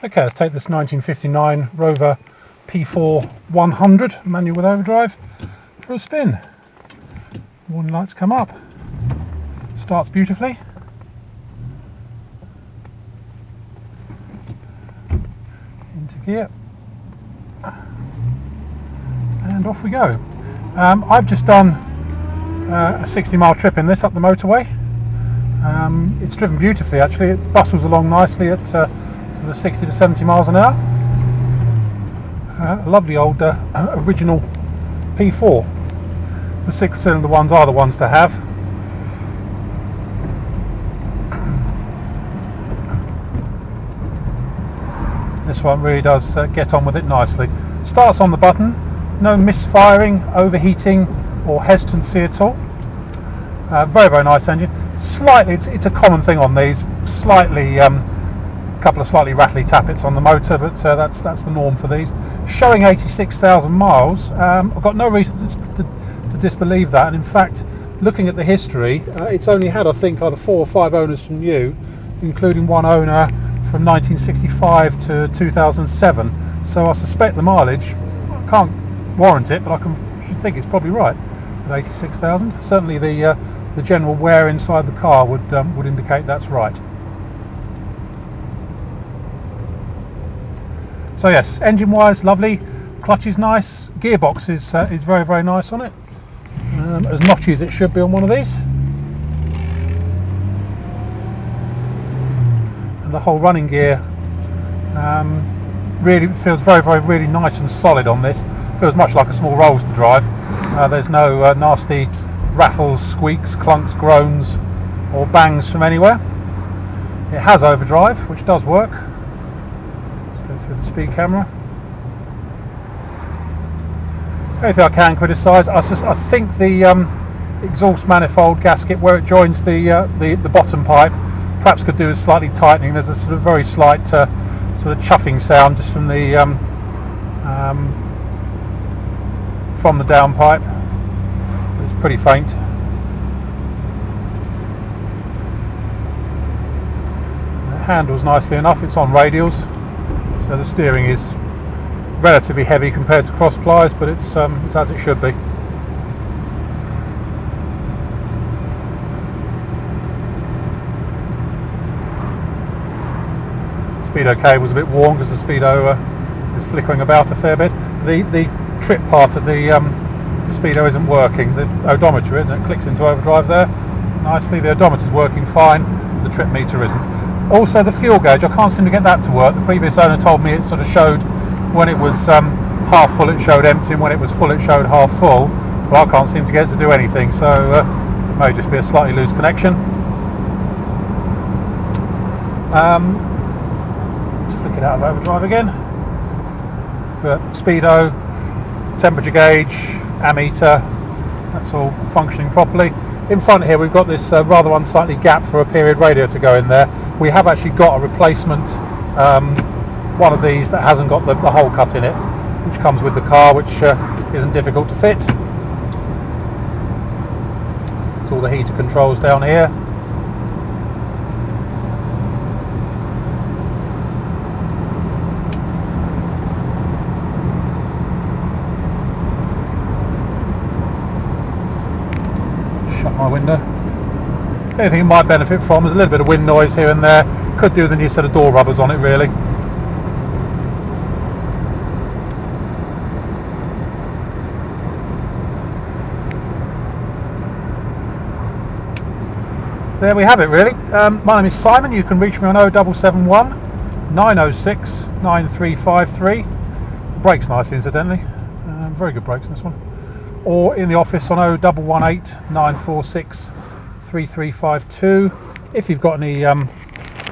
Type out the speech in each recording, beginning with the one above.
Okay, let's take this 1959 Rover P4 100 manual with overdrive for a spin. Warning lights come up. Starts beautifully. Into gear. And off we go. I've just done a 60-mile trip in this up the motorway. It's driven beautifully actually. It bustles along nicely at sort of 60 to 70 miles an hour. A lovely old original P4. The 6-cylinder ones are the ones to have. This one really does get on with it nicely. Starts on the button, no misfiring, overheating or hesitancy at all. Very, very nice engine. Slightly, it's a common thing on these, slightly, couple of slightly rattly tappets on the motor, but that's the norm for these. Showing 86,000 miles, I've got no reason to disbelieve that, and in fact, looking at the history, it's only had, I think, either 4 or 5 owners from new, including one owner from 1965 to 2007, so I suspect the mileage, I can't warrant it, but I should think it's probably right at 86,000. Certainly the general wear inside the car would indicate that's right. So yes, engine wise lovely, clutch is nice, gearbox is very, very nice on it, as notchy as it should be on one of these, and the whole running gear really feels very, very really nice and solid on this. Feels much like a small Rolls to drive. There's no nasty rattles, squeaks, clunks, groans or bangs from anywhere. It has overdrive, which does work. Let's go through the speed camera. Anything I can criticise, I think the exhaust manifold gasket where it joins the bottom pipe perhaps could do with slightly tightening. There's a sort of very slight sort of chuffing sound just from the downpipe. It's pretty faint. It handles nicely enough. It's on radials, so the steering is relatively heavy compared to cross plies, but it's as it should be. Speedo cable was a bit worn because the speedo is flickering about a fair bit. The trip part of the speedo isn't working. The odometer isn't. It clicks into overdrive there nicely. The odometer is working fine. The trip meter isn't. Also the fuel gauge, I can't seem to get that to work. The previous owner told me it sort of showed when it was half full it showed empty, and when it was full it showed half full. But I can't seem to get it to do anything, so it may just be a slightly loose connection. Let's flick it out of overdrive again. But speedo, temperature gauge, ammeter, that's all functioning properly. In front here we've got this rather unsightly gap for a period radio to go in there. We have actually got a replacement one of these that hasn't got the hole cut in it, which comes with the car, which isn't difficult to fit. It's all the heater controls down here. Shut my window. The only thing it might benefit from is a little bit of wind noise here and there. Could do with the new set of door rubbers on it really. There we have it really. My name is Simon. You can reach me on 0771 906 9353. Brakes nice incidentally. Very good brakes in this one. Or in the office on 0118 946 3352 if you've got any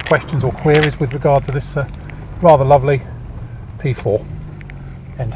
questions or queries with regard to this rather lovely P4. End.